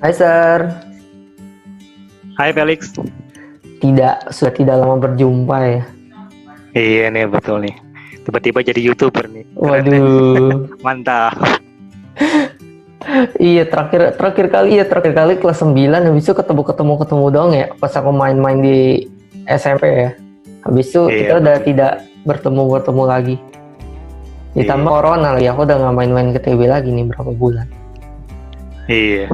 Hai Sir, Hai Felix. sudah tidak lama berjumpa ya. Iya nih betul nih. Tiba-tiba jadi YouTuber nih. Keren deh. Waduh, Mantap. iya terakhir kali kelas 9, habis itu ketemu doang ya. Pas aku main-main di SMP ya. Habis itu Iya kita udah betul. tidak bertemu lagi. Ditambah Iya. corona lagi, aku udah nggak main-main ke TB lagi nih berapa bulan. Iya.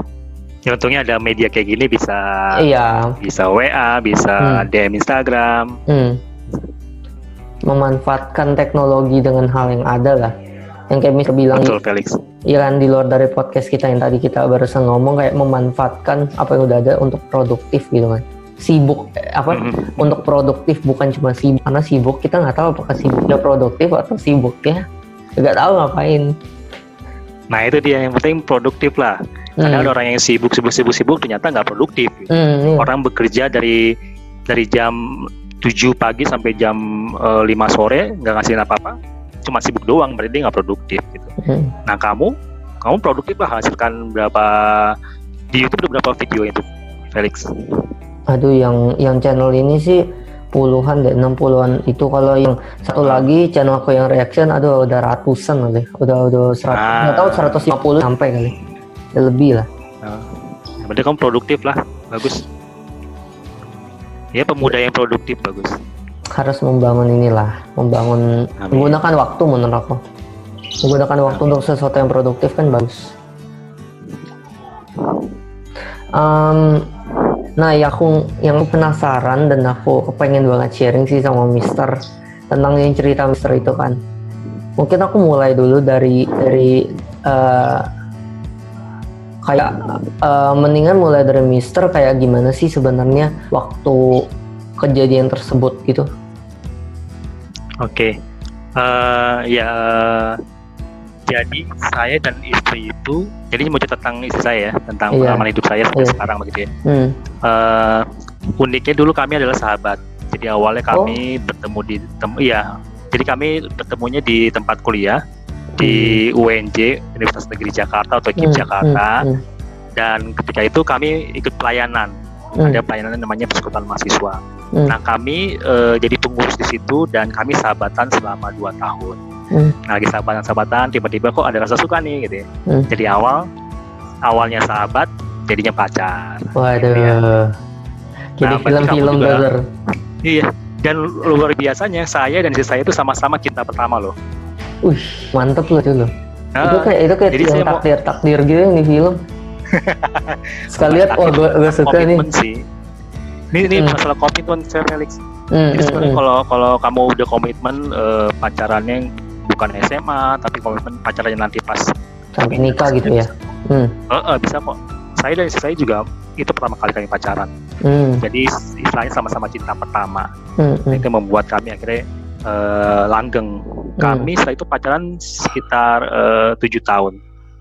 Ya, untungnya ada media kayak gini bisa Iya, WA, bisa DM Instagram. memanfaatkan teknologi dengan hal yang ada lah. Yang kayak misalnya bilang, Betul Felix. iya kan, di luar dari podcast kita yang tadi kita barusan ngomong, kayak memanfaatkan apa yang udah ada untuk produktif gitu kan. Sibuk untuk produktif, bukan cuma sibuk. Karena sibuk kita nggak tahu apakah sibuknya produktif atau sibuknya nggak tahu ngapain. Nah itu dia, yang penting produktif lah. Karena ada orang yang sibuk ternyata nggak produktif. Iya. Orang bekerja dari jam 7 pagi sampai jam 5 sore nggak ngasihin apa-apa, cuma sibuk doang, berarti dia nggak produktif gitu. Nah kamu produktif lah, hasilkan berapa di YouTube, ada berapa video itu Felix? Aduh, yang channel ini sih puluhan deh, 60-an itu. Kalau yang satu lagi channel aku yang reaction, aduh udah ratusan kali, udah 100, nggak tahu 150 sampai kali, udah lebih lah. Berarti kamu produktif lah, bagus. Ya, pemuda yang produktif, bagus. Harus membangun menggunakan waktu, menurut aku. Menggunakan waktu untuk sesuatu yang produktif kan bagus. Nah, yang penasaran dan aku kepengen banget sharing sih sama Mister tentang yang cerita Mister itu kan. Mungkin aku mulai dulu dari mendingan mulai dari Mister, kayak gimana sih sebenarnya waktu kejadian tersebut gitu. Oke. Jadi saya dan istri itu, jadi mau cerita tentang istri saya ya, tentang pengalaman hidup saya sampai sekarang begitu ya. Uniknya dulu kami adalah sahabat. Jadi awalnya kami bertemu jadi kami bertemunya di tempat kuliah di UNJ, Universitas Negeri Jakarta atau UGM Jakarta. Dan ketika itu kami ikut pelayanan. Ada pelayanan namanya persekutuan mahasiswa. Nah kami jadi pengurus di situ dan kami sahabatan selama 2 tahun. Nah lagi sahabatan, tiba-tiba kok ada rasa suka nih gitu ya. Jadi awalnya sahabat, jadinya pacar. Waduh, gitu ya. jadi film-film brother. Iya, dan luar biasanya saya dan istri saya itu sama-sama cinta pertama loh. Mantep loh itu loh. Itu kayak yang takdir gitu yang di film. Sekali lihat, gue suka nih. Sih. Ini masalah komitmen, Sir Felix. Jadi sebenarnya kalau kamu udah komitmen pacarannya bukan SMA, tapi komitmen pacarannya nanti pas sampai nikah gitu ya. Bisa kok. Saya dan istri saya juga itu pertama kali kami pacaran. Jadi istilahnya sama-sama cinta pertama. Itu membuat kami akhirnya langgeng. Kami setelah itu pacaran sekitar 7 tahun.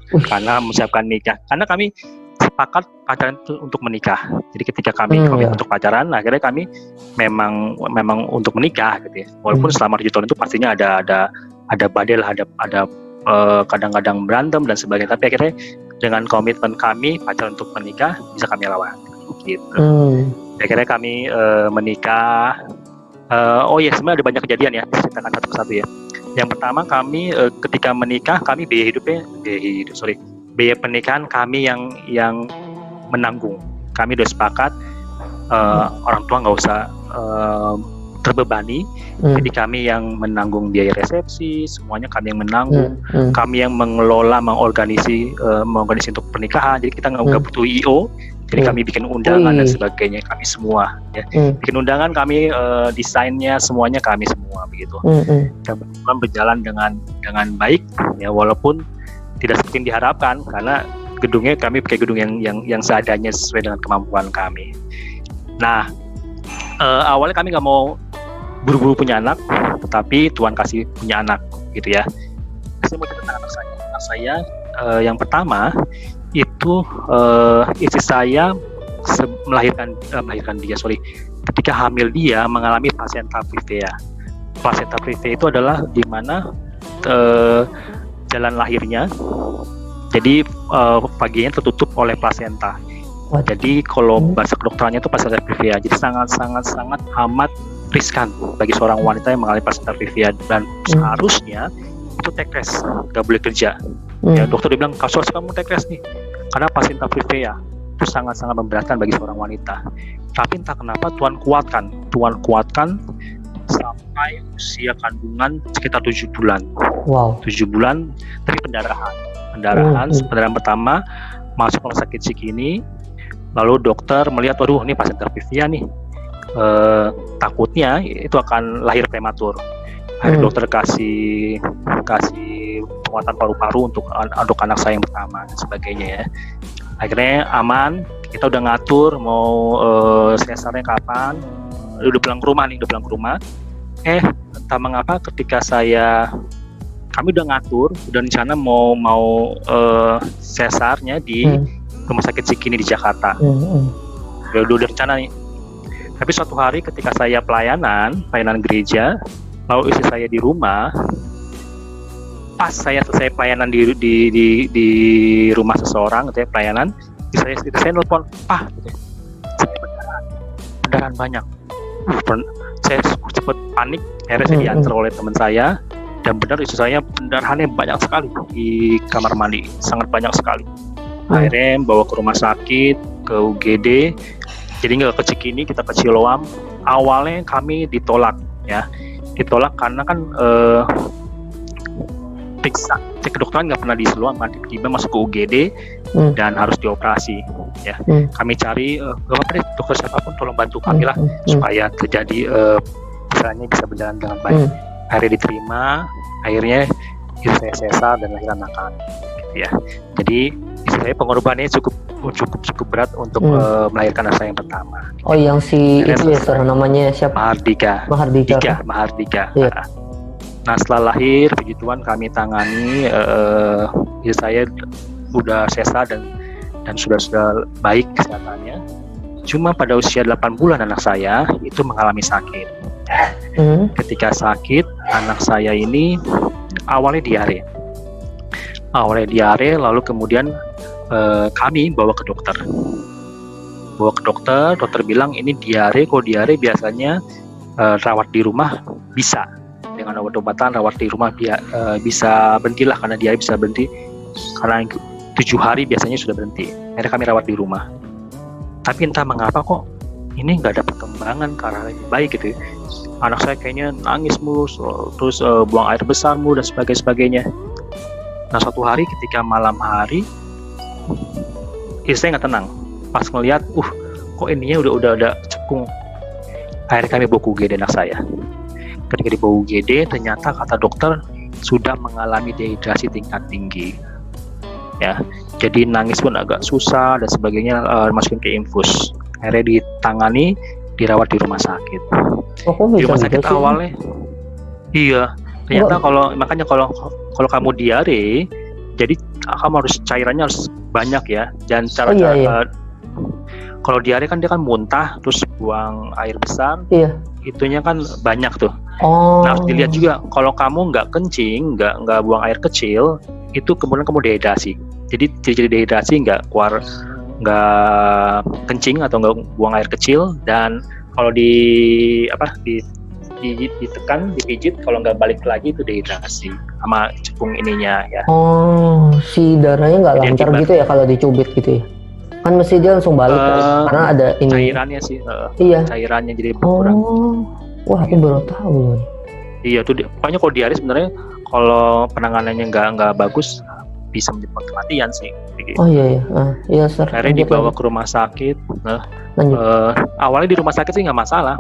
Karena menyiapkan nikah. Karena kami sepakat pacaran itu untuk menikah. Jadi ketika kami untuk pacaran, akhirnya kami memang untuk menikah gitu ya. Walaupun selama 7 tahun itu pastinya ada badai lah, ada kadang-kadang berantem dan sebagainya. Tapi akhirnya dengan komitmen kami pacaran untuk menikah, bisa kami lawan gitu. Akhirnya kami menikah. Sebenarnya ada banyak kejadian ya, ceritakan satu persatu ya. Yang pertama, kami ketika menikah, kami biaya pernikahan kami yang menanggung. Kami udah sepakat orang tua nggak usah terbebani, jadi kami yang menanggung biaya resepsi, semuanya kami yang menanggung. Kami yang mengelola, mengorganisasi untuk pernikahan. Jadi kita nggak butuh IO. Jadi kami bikin undangan dan sebagainya, kami semua ya. Bikin undangan, kami desainnya semuanya kami semua begitu. Dan berjalan dengan baik ya, walaupun tidak seperti yang diharapkan, karena gedungnya kami pakai gedung yang seadanya sesuai dengan kemampuan kami. Nah, awalnya kami nggak mau buru-buru punya anak, tetapi Tuhan kasih punya anak gitu ya. Saya mau cerita tentang anak saya. Yang pertama itu istri saya melahirkan dia. Ketika hamil dia mengalami placenta previa. Placenta previa itu adalah di mana jalan lahirnya, jadi vaginanya tertutup oleh placenta. What? Jadi kalau bahasa kedokterannya itu placenta previa. Jadi sangat amat riskan bagi seorang wanita yang mengalami placenta previa, dan seharusnya itu take rest, nggak boleh kerja. Ya, dokter dia bilang kamu take rest nih karena placenta previa itu sangat memberatkan bagi seorang wanita. Tapi entah kenapa Tuhan kuatkan sampai usia kandungan sekitar 7 bulan. Wow. 7 bulan, tapi pendarahan pertama masuk rumah sakit Cikini, lalu dokter melihat, waduh ini placenta previa nih, takutnya itu akan lahir prematur. Akhirnya dokter kasih penguatan paru-paru untuk anak saya yang pertama dan sebagainya ya. Akhirnya aman, kita udah ngatur mau sesarnya kapan, udah pulang ke rumah. Entah mengapa ketika kami udah ngatur, udah rencana mau sesarnya di rumah sakit Cikini di Jakarta. Udah rencana nih. Tapi suatu hari ketika saya pelayanan gereja, lalu istri saya di rumah, pas saya selesai pelayanan di rumah seseorang, gitu ya, pelayanan, istri saya nelpon, "Pak, gitu ya, saya pendarahan banyak." Saya cepat panik, akhirnya saya diantar oleh teman saya, dan benar istri saya pendarahannya banyak sekali di kamar mandi, sangat banyak sekali. Akhirnya bawa ke rumah sakit, ke UGD, jadi nggak ke Cikini, kita ke Siloam. Awalnya kami ditolak karena kan periksa cek kedokteran nggak pernah di Siloam, tiba-tiba masuk ke UGD dan harus dioperasi ya. Kami cari nggak apa-apa deh, dokter siapapun tolong bantu kami lah supaya terjadi misalnya bisa berjalan dengan baik. Akhirnya diterima, akhirnya istri saya sesar dan lahir anak kami gitu ya. Jadi istri saya pengorbanannya cukup berat untuk melahirkan anak saya yang pertama. Oh, yang si itu ya, Sir, namanya siapa? Mahardika. Iya. Nah, setelah lahir, puji Tuhan kami tangani, istri saya udah sesar dan sudah baik kesehatannya. Cuma pada usia 8 bulan anak saya itu mengalami sakit. Ketika sakit, anak saya ini awalnya diare, lalu kemudian kami bawa ke dokter. Dokter bilang ini diare, biasanya rawat di rumah bisa. Dengan obat-obatan rawat di rumah bisa berhentilah, karena diare bisa berhenti karena 7 hari biasanya sudah berhenti. Akhirnya kami rawat di rumah. Tapi entah mengapa kok ini nggak ada perkembangan ke arah lebih baik gitu. Anak saya kayaknya nangis mulu, terus buang air besar mulu dan sebagainya. Nah, suatu hari ketika malam hari, istri saya nggak tenang. Pas ngelihat, kok ininya udah cekung. Akhirnya kami bawa ke UGD anak saya. Ketika dibawa UGD, ternyata kata dokter sudah mengalami dehidrasi tingkat tinggi. Ya, jadi nangis pun agak susah dan sebagainya, masukin ke infus. Akhirnya ditangani, dirawat di rumah sakit. Di rumah sakit awalnya, iya. Ternyata kalau kamu diare, jadi kamu harus cairannya harus banyak ya. Dan kalau diare kan dia kan muntah, terus buang air besar. Iya. Itunya kan banyak tuh. Nah, harus dilihat juga kalau kamu nggak kencing, nggak buang air kecil, itu kemudian kamu dehidrasi. Jadi dehidrasi nggak kencing atau nggak buang air kecil, dan kalau ditekan, dipijit, kalau nggak balik lagi itu dehidrasi sama cekung ininya ya. Si darahnya nggak lancar gitu ya kalau dicubit gitu ya? Kan mesti dia langsung balik karena ada ini. Cairannya sih, iya. Cairannya jadi berkurang. Wah, aku baru tahu. Iya tuh, pokoknya kalau diare sebenarnya kalau penanganannya nggak bagus bisa menyebabkan kematian sih. Oh iya. Iya, Sir. Akhirnya dibawa ke rumah sakit. Awalnya di rumah sakit sih nggak masalah.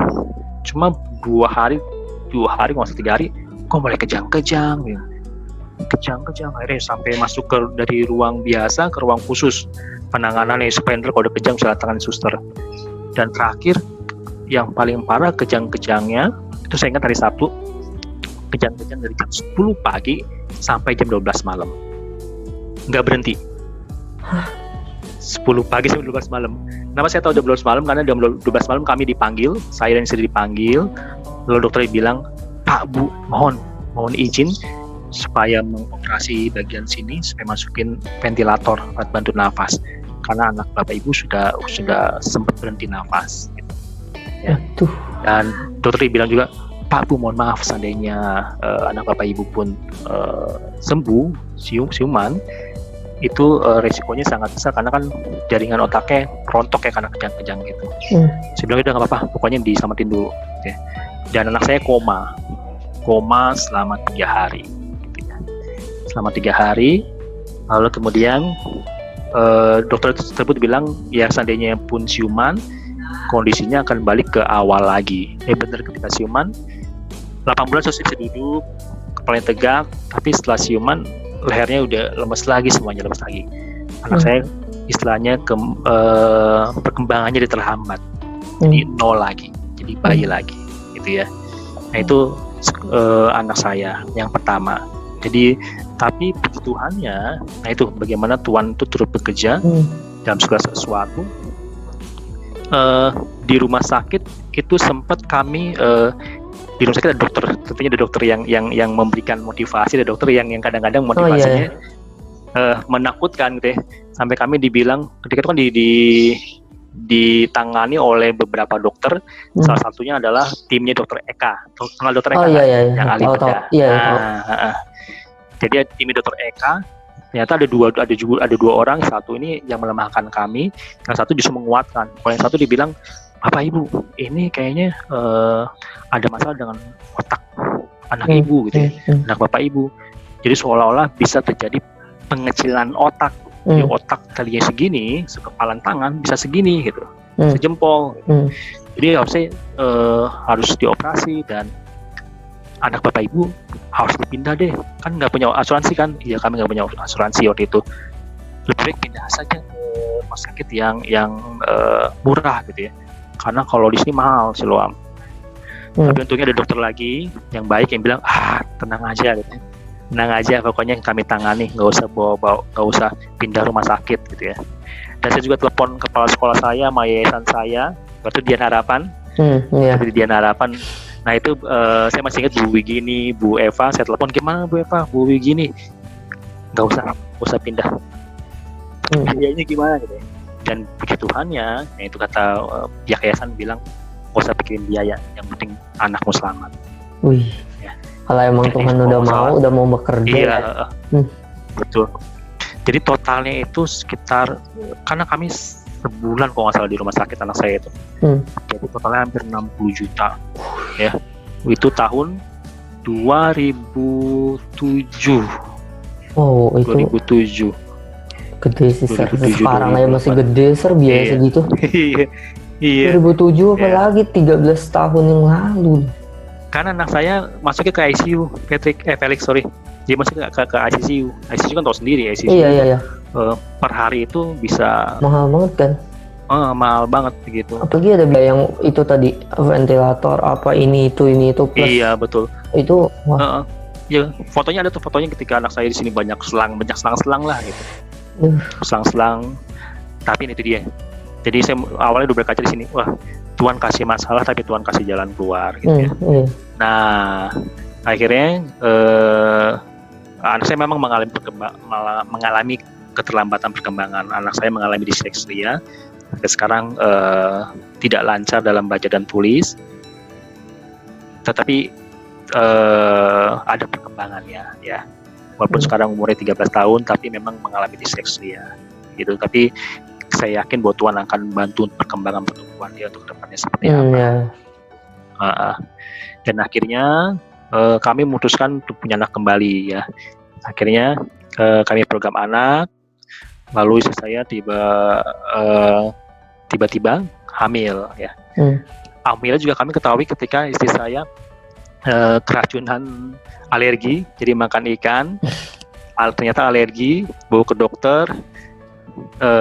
Cuma 2 hari, nggak usah 3 hari, kok mulai kejang-kejang ya. Akhirnya sampai masuk dari ruang biasa ke ruang khusus penanganannya, supaya kalau udah kejang bisa datangin suster. Dan terakhir yang paling parah kejang-kejangnya itu saya ingat hari Sabtu, kejang-kejang dari jam 10 pagi sampai jam 12 malam, nggak berhenti. 10 pagi sampai 12 malam. Kenapa saya tahu jam 12 malam? Karena jam 12 malam kami dipanggil, saya dan istri dipanggil, lalu dokter bilang, "Pak, Bu, mohon izin supaya mengoperasi bagian sini supaya masukin ventilator buat bantu nafas." karena anak bapak ibu sudah sempat berhenti nafas gitu. Ya. Aduh. Dan dokter bilang juga, Pak Bu mohon maaf seandainya anak bapak ibu pun sembuh siuman itu resikonya sangat besar karena kan jaringan otaknya rontok ya karena kejang-kejang gitu. Saya bilang udah nggak apa-apa, pokoknya diselamatin dulu. Ya. Dan anak saya koma selama 3 hari. Gitu ya. Selama 3 hari, lalu kemudian dokter tersebut bilang ya seandainya pun siuman kondisinya akan balik ke awal lagi. Benar ketika siuman 8 bulan saya bisa duduk, kepalanya tegak, tapi setelah siuman lehernya udah lemes lagi, semuanya lemes lagi. Anak saya istilahnya perkembangannya terhambat, jadi nol lagi, jadi bayi lagi, gitu ya. Nah itu anak saya yang pertama. Jadi tapi puji Tuhannya, nah itu bagaimana Tuhan itu turut bekerja dalam segala sesuatu. Di rumah sakit itu sempat kami di rumah sakit ada dokter, tentunya ada dokter yang memberikan motivasi, ada dokter yang kadang-kadang motivasinya menakutkan gitu ya. Sampai kami dibilang ketika itu kan ditangani oleh beberapa dokter, salah satunya adalah timnya dokter Eka, kenal dokter Eka yang ahli bedah. Jadi tim dokter Eka ternyata ada dua orang, satu ini yang melemahkan kami, yang satu justru menguatkan. Kalau yang satu dibilang, Bapak Ibu, ini kayaknya ada masalah dengan otak anak ibu gitu ya, anak Bapak Ibu. Jadi seolah-olah bisa terjadi pengecilan otak. Di otak tadinya segini, sekepalan tangan bisa segini gitu, sejempol. Jadi harus dioperasi dan anak Bapak Ibu harus dipindah deh. Kan nggak punya asuransi kan? Iya, kami nggak punya asuransi waktu itu. Lebih baik pindah saja ke rumah sakit yang murah gitu ya. Karena kalau di sini mahal Siloam. Tapi untungnya ada dokter lagi yang baik yang bilang, tenang aja gitu. Tenang aja, pokoknya yang kami tangani, nggak usah nggak usah pindah rumah sakit gitu ya. Dan saya juga telepon kepala sekolah saya, sama yayasan saya, waktu Dian Harapan. Di Dian Harapan. Nah itu saya masih ingat Bu Wigini, Bu Eva, saya telepon, gimana Bu Eva, Bu Wigini, nggak usah pindah. Biayanya gimana gitu ya. Dan puji Tuhannya, itu kata pihak yayasan bilang, nggak usah pikirin biaya, yang penting anakmu selamat. Wih, ya. Kalau emang Tuhan udah mau bekerja. Iya, betul. Jadi totalnya itu sekitar, karena kami sebulan kalau nggak salah di rumah sakit anak saya itu, jadi totalnya hampir 60 juta, ya. Itu tahun 2007. Oh, itu 2007. Gede sih, sekarang aja masih gede biaya segitu. Iya. 2007 apalagi 13 tahun yang lalu. Karena anak saya masuknya ke ICU, Felix, sorry. Dia masuk ke ICU. ICU kan tahu sendiri ICU. Iya. Per hari itu bisa mahal banget kan? Mahal banget begitu. Apalagi ada biaya yang itu tadi, ventilator apa ini itu plus. Iya, betul. Itu wah. Ya, fotonya ada tuh, fotonya ketika anak saya di sini banyak selang lah gitu. Selang-selang, tapi itu dia. Jadi saya awalnya udah berkaca di sini, wah Tuhan kasih masalah tapi Tuhan kasih jalan keluar gitu ya. Nah akhirnya anak saya memang mengalami keterlambatan perkembangan. Anak saya mengalami disleksia, sampai sekarang tidak lancar dalam baca dan tulis, tetapi ada perkembangannya ya. Walaupun sekarang umurnya 13 tahun, tapi memang mengalami disleksia gitu. Tapi saya yakin bahwa Tuhan akan bantu perkembangan pertumbuhan dia untuk depannya seperti apa. Dan akhirnya kami memutuskan untuk punya anak kembali ya. Akhirnya kami program anak, lalu istri saya tiba-tiba hamil ya. Hamilnya juga kami ketahui ketika istri saya keracunan alergi, jadi makan ikan, ternyata alergi, bawa ke dokter.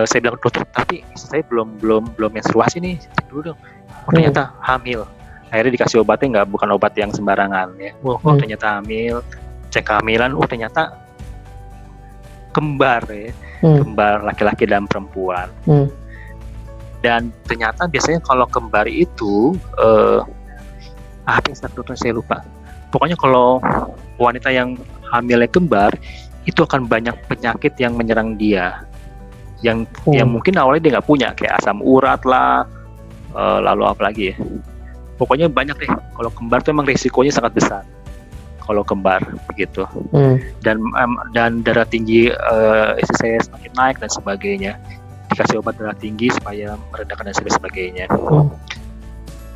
Saya bilang ke dokter, tapi istri saya belum menstruasi nih, cek dulu dong. Ternyata hamil. Akhirnya dikasih obatnya bukan obat yang sembarangan ya. Ternyata hamil, cek kehamilan, ternyata kembar ya, kembar laki-laki dan perempuan. Dan ternyata biasanya kalau kembar itu apa yang dokter saya lupa. Pokoknya kalau wanita yang hamilnya kembar itu akan banyak penyakit yang menyerang dia. yang mungkin awalnya dia nggak punya, kayak asam urat lah, lalu apa lagi ya, pokoknya banyak deh. Kalau kembar tuh emang risikonya sangat besar kalau kembar begitu. Dan darah tinggi istri saya semakin naik dan sebagainya, dikasih obat darah tinggi supaya meredakan dan sebagainya.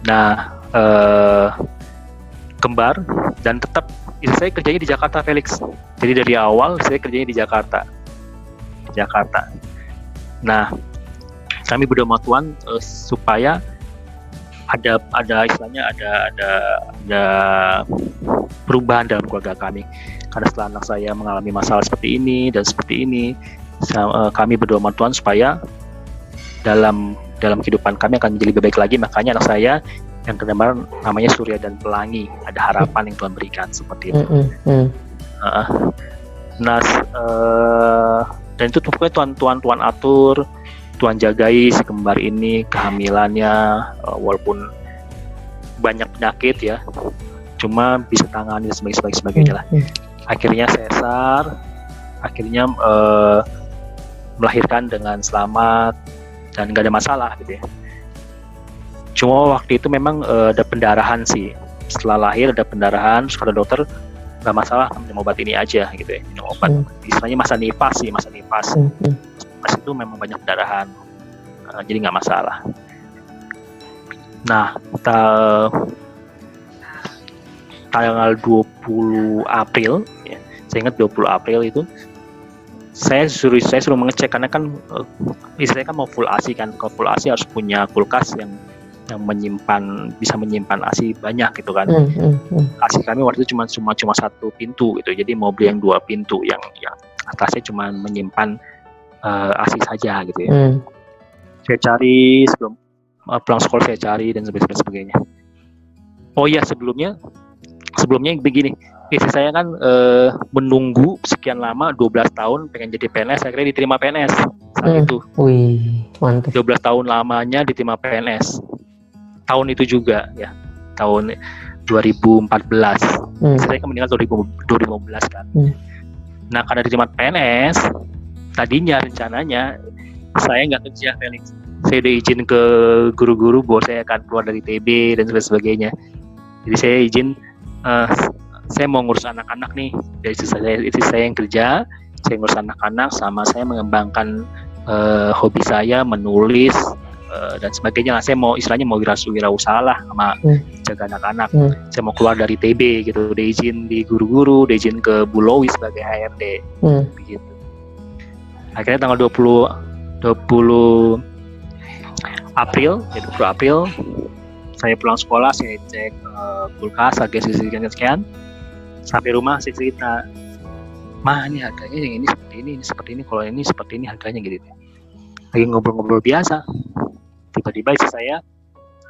Nah, kembar, dan tetap istri saya kerjanya di Jakarta, Felix. Jadi dari awal saya kerjanya di Jakarta. Nah, kami berdua sama Tuhan supaya ada istilahnya ada perubahan dalam keluarga kami. Karena setelah anak saya mengalami masalah seperti ini dan seperti ini, kami berdua sama Tuhan supaya dalam kehidupan kami akan menjadi lebih baik lagi. Makanya anak saya yang kemarin namanya Surya dan Pelangi, ada harapan yang Tuhan berikan seperti itu. Dan itu pokoknya Tuhan atur, Tuhan jagai si kembar ini, kehamilannya, walaupun banyak penyakit ya, cuma bisa tangani dan sebagainya lah. Akhirnya sesar, akhirnya melahirkan dengan selamat dan nggak ada masalah gitu ya. Cuma waktu itu memang ada pendarahan sih. Setelah lahir ada pendarahan, terus kata dokter nggak masalah, minum obat ini aja gitu ya, minum obat. Istilahnya masa nifas. Pas itu memang banyak pendarahan, jadi nggak masalah. Nah, tanggal 20 April, ya, saya ingat 20 April itu, saya suruh mengecek, karena kan istri saya kan mau full ASI kan. Kalau full ASI harus punya kulkas yang bisa menyimpan ASI banyak gitu kan. ASI kami waktu itu cuma satu pintu gitu, jadi mau beli yang 2 pintu, yang atasnya cuma menyimpan ASI saja gitu ya. Saya cari sebelum pulang sekolah, saya cari dan sebagainya. Oh iya, sebelumnya begini, istri saya kan menunggu sekian lama, 12 tahun pengen jadi PNS, akhirnya diterima PNS saat itu. Wih, mantap. 12 tahun lamanya diterima PNS. Tahun itu juga ya, tahun 2014. Saya kan meninggal 2015 kan. Nah, karena diterima PNS, tadinya rencananya saya nggak kerja, Felix. Saya udah izin ke guru-guru bahwa saya akan keluar dari TB dan sebagainya. Jadi saya izin, saya mau ngurus anak-anak nih. Dari istri saya yang kerja, saya ngurus anak-anak, sama saya mengembangkan hobi saya menulis dan sebagainya. Saya mau istilahnya mau wirausaha lah, sama jaga anak-anak. Saya mau keluar dari TB gitu, udah izin di guru-guru, udah izin ke Bulowi sebagai HRD begitu. Akhirnya tanggal 20 April saya pulang sekolah, saya cek kulkas harga sekian. Sampai rumah saya cerita, "Ma, ini harganya yang ini seperti ini, kalau ini seperti ini harganya," gitu. Lagi ngobrol-ngobrol biasa, tiba-tiba istri saya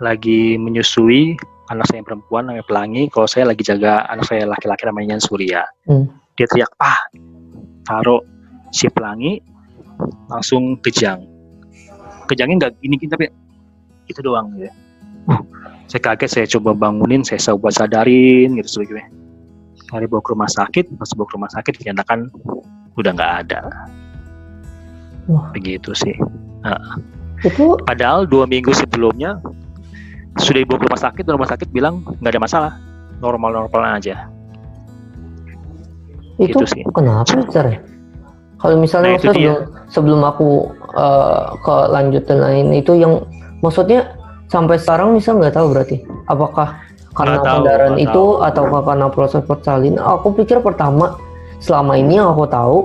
lagi menyusui anak saya yang perempuan namanya Pelangi, kalau saya lagi jaga anak saya laki-laki namanya Surya. Dia teriak, "Ah, taruh si Pelangi," langsung kejangnya nggak gini tapi itu doang gitu. Saya kaget, saya coba bangunin, saya coba sadarin gitu sebagainya. Hari bawa ke rumah sakit, pas bawa ke rumah sakit dinyatakan udah nggak ada. Begitu sih. Itu padahal 2 minggu sebelumnya sudah dibawa ke rumah sakit, dan rumah sakit bilang nggak ada masalah, normal aja. Itu gitu sih. Kenapa caranya? Kalau misalnya sebelum aku ke lanjutan lain itu, yang maksudnya sampai sekarang misal nggak tahu berarti apakah karena pendarahan itu ataukah karena proses persalinan. Aku pikir pertama, selama ini yang aku tahu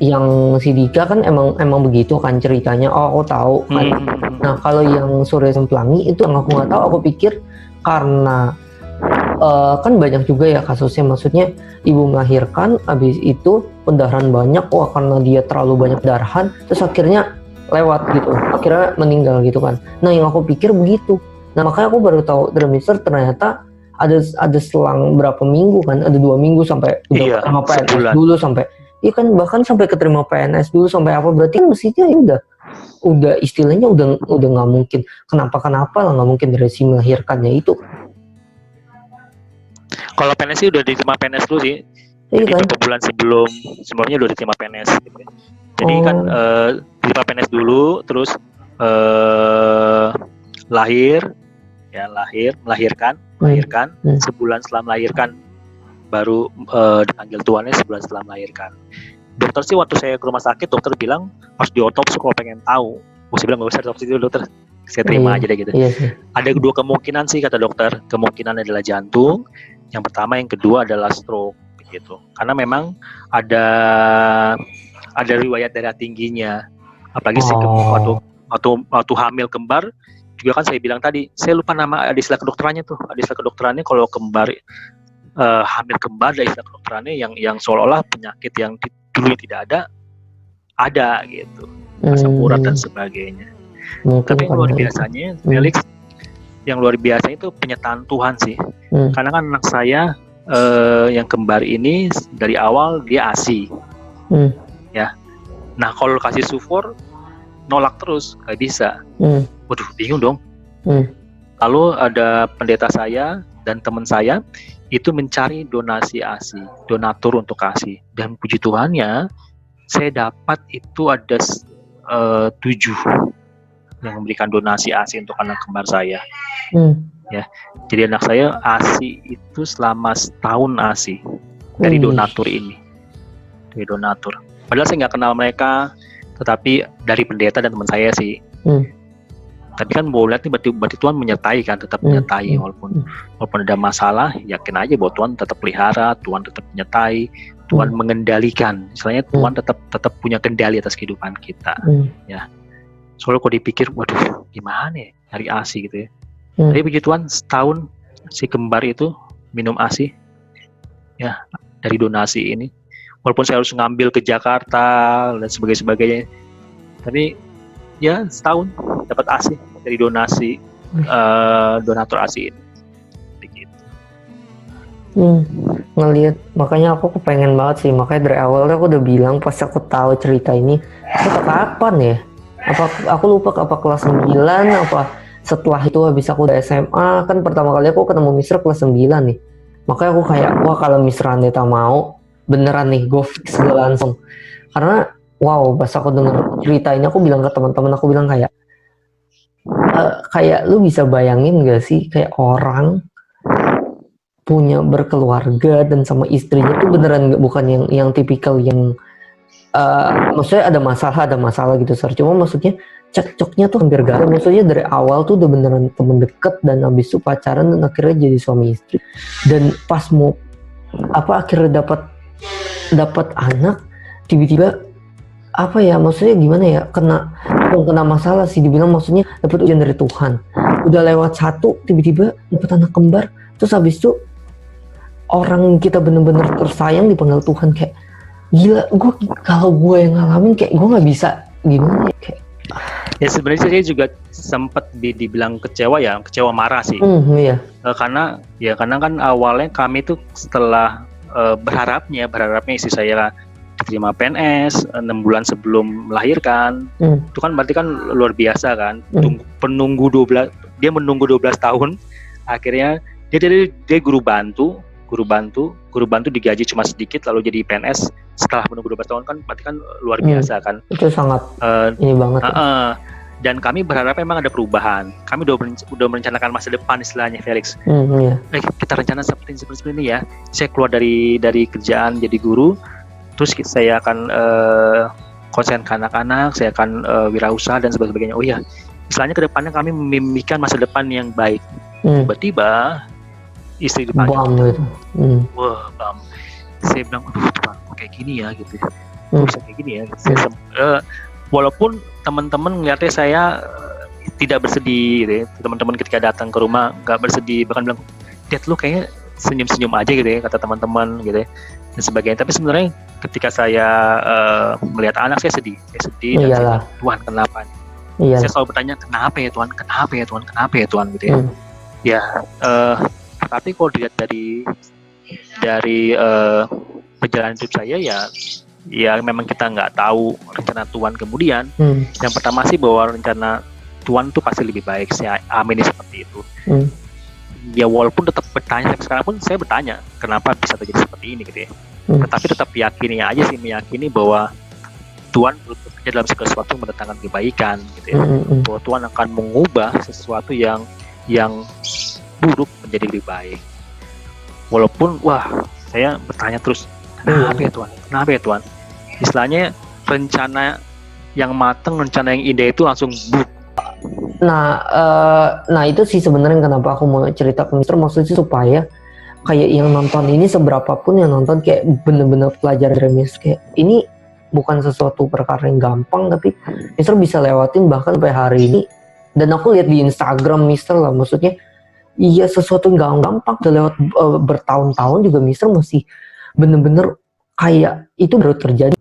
yang si Dika kan emang begitu kan ceritanya. Aku tahu kan. Nah, kalau yang Surya dan Pelangi itu yang aku nggak tahu. Aku pikir karena kan banyak juga ya kasusnya, maksudnya ibu melahirkan, habis itu pendarahan banyak, karena dia terlalu banyak pendarahan, terus akhirnya lewat gitu, akhirnya meninggal gitu kan. Nah, yang aku pikir begitu. Nah, makanya aku baru tahu Mister ternyata ada selang berapa minggu kan, ada 2 minggu sampai udah keterima PNS sebulan dulu, sampai kan bahkan sampai keterima PNS dulu, sampai apa, berarti mestinya ya udah istilahnya udah nggak mungkin kenapa lah, nggak mungkin dari si melahirkannya itu. Kalau PNS sih udah diterima PNS dulu sih. Jadi beberapa bulan sebelumnya udah diterima PNS gitu. Jadi kan diterima PNS dulu, terus melahirkan. Sebulan setelah melahirkan baru dipanggil tuannya sebulan setelah melahirkan. Dokter sih waktu saya ke rumah sakit, dokter bilang harus diotopsi kalau pengen tahu. Saya bilang nggak usah diotopsi dulu dokter, saya terima aja deh gitu. Iya. Ada 2 kemungkinan sih kata dokter, kemungkinan adalah jantung, yang pertama, yang kedua adalah stroke gitu. Karena memang ada riwayat darah tingginya, apalagi waktu hamil kembar juga kan saya bilang tadi, saya lupa nama ada istilah kedokterannya tuh, kalau kembar hamil kembar ada istilah kedokterannya yang seolah-olah penyakit yang dulu tidak ada gitu, asam urat dan sebagainya. Tapi yang luar biasanya Felix, yang luar biasa itu penyertaan Tuhan sih. Karena kan anak saya yang kembar ini dari awal dia ASI. Ya. Nah, kalau kasih sufor nolak terus, nggak bisa. Waduh, bingung dong. Lalu ada pendeta saya dan teman saya itu mencari donasi ASI, donatur untuk ASI. Dan puji Tuhannya, saya dapat itu ada 7 yang memberikan donasi ASI untuk anak kembar saya. Ya, jadi anak saya ASI itu selama setahun ASI dari donatur ini, dari donatur. Padahal saya nggak kenal mereka, tetapi dari pendeta dan teman saya sih. Tapi kan boleh lihat nih, berarti Tuhan menyertai kan, tetap menyertai walaupun ada masalah, yakin aja bahwa Tuhan tetap pelihara, Tuhan tetap menyertai, Tuhan mengendalikan. Istilahnya Tuhan tetap punya kendali atas kehidupan kita. Ya. Soalnya kalau dipikir, waduh, gimana ya nyari ASI gitu ya. Tapi puji Tuhan setahun si kembar itu minum ASI, ya, dari donasi ini. Walaupun saya harus ngambil ke Jakarta dan sebagainya, tapi ya setahun dapat ASI dari donasi donatur ASI ini. Begitu. Ngelihat, makanya aku kepengen banget sih, makanya dari awal aku udah bilang pas aku tahu cerita ini, aku kapan ya? Aku lupa apa kelas 9 apa setelah itu habis aku udah SMA, kan pertama kali aku ketemu Misra kelas 9 nih. Makanya aku kayak, wah kalau Misra Andeta mau beneran nih, go fix gue langsung. Karena wow, pas aku denger cerita ini, aku bilang ke teman-teman, aku bilang kayak lu bisa bayangin gak sih, kayak orang punya berkeluarga dan sama istrinya tuh beneran bukan yang tipikal yang maksudnya ada masalah gitu, Sir. Cuma maksudnya cekcoknya tuh hampir gak ada. Maksudnya dari awal tuh udah beneran temen deket, dan habis itu pacaran dan akhirnya jadi suami istri. Dan pas mau akhirnya dapat anak, tiba-tiba maksudnya gimana ya, kena masalah sih dibilang, maksudnya dapat ujian dari Tuhan. Udah lewat 1, tiba-tiba dapat anak kembar, terus habis itu orang kita bener-bener tersayang dipanggil Tuhan. Kayak gila, kalau gue yang ngalamin kayak gue nggak bisa, gimana ya, kayak ya sebenarnya saya juga sempat dibilang kecewa marah sih. Iya. Karena kan awalnya kami tuh setelah berharapnya istri saya diterima PNS 6 bulan sebelum melahirkan. Itu kan berarti kan luar biasa kan. Dia menunggu 12 tahun, akhirnya dia guru bantu digaji cuma sedikit lalu jadi PNS setelah menunggu 12 tahun, kan berarti kan luar biasa kan. Itu sangat ini banget. Dan kami berharap memang ada perubahan. Kami udah merencanakan masa depan istilahnya, Felix. Iya. Kita rencana seperti ini ya. Saya keluar dari kerjaan jadi guru, terus saya akan konsen ke anak-anak, saya akan wirausaha dan sebagainya. Oh iya, istilahnya ke depannya kami memimpikan masa depan yang baik. Tiba-tiba istri dipanggil. Wah, bam. Saya bilang, aduh Tuhan, kok kayak gini ya gitu. Kok bisa kayak gini ya. Walaupun teman-teman ngeliatnya saya tidak bersedih gitu ya. Teman-teman ketika datang ke rumah nggak bersedih, bahkan bilang, Dad, lu kayaknya senyum-senyum aja gitu ya, kata teman-teman gitu ya, dan sebagainya. Tapi sebenarnya ketika saya melihat anak, saya sedih dan saya bilang, Tuhan kenapa? Saya selalu bertanya, kenapa ya Tuhan gitu ya. Ya, tapi kalau dilihat dari perjalanan hidup saya ya memang kita nggak tahu rencana Tuhan kemudian. Yang pertama sih bahwa rencana Tuhan itu pasti lebih baik. Saya amini seperti itu. Ya walaupun tetap bertanya, sekarang pun saya bertanya kenapa bisa terjadi seperti ini gitu ya. Tetapi tetap meyakini bahwa Tuhan bekerja dalam segala sesuatu mendatangkan kebaikan gitu ya. Bahwa Tuhan akan mengubah sesuatu yang buruk menjadi lebih baik. Walaupun saya bertanya terus, kenapa ya Tuhan? Kenapa ya Tuhan? Istilahnya rencana yang matang, rencana yang indah itu langsung Nah itu sih sebenarnya kenapa aku mau cerita ke Mister, maksudnya supaya kayak yang nonton ini, seberapa pun yang nonton kayak bener-bener pelajar dari Mister, kayak ini bukan sesuatu perkara yang gampang, tapi Mister bisa lewatin bahkan sampai hari ini. Dan aku lihat di Instagram Mister lah, maksudnya iya sesuatu yang gampang, udah lewat bertahun-tahun juga Mister masih bener-bener kayak itu baru terjadi.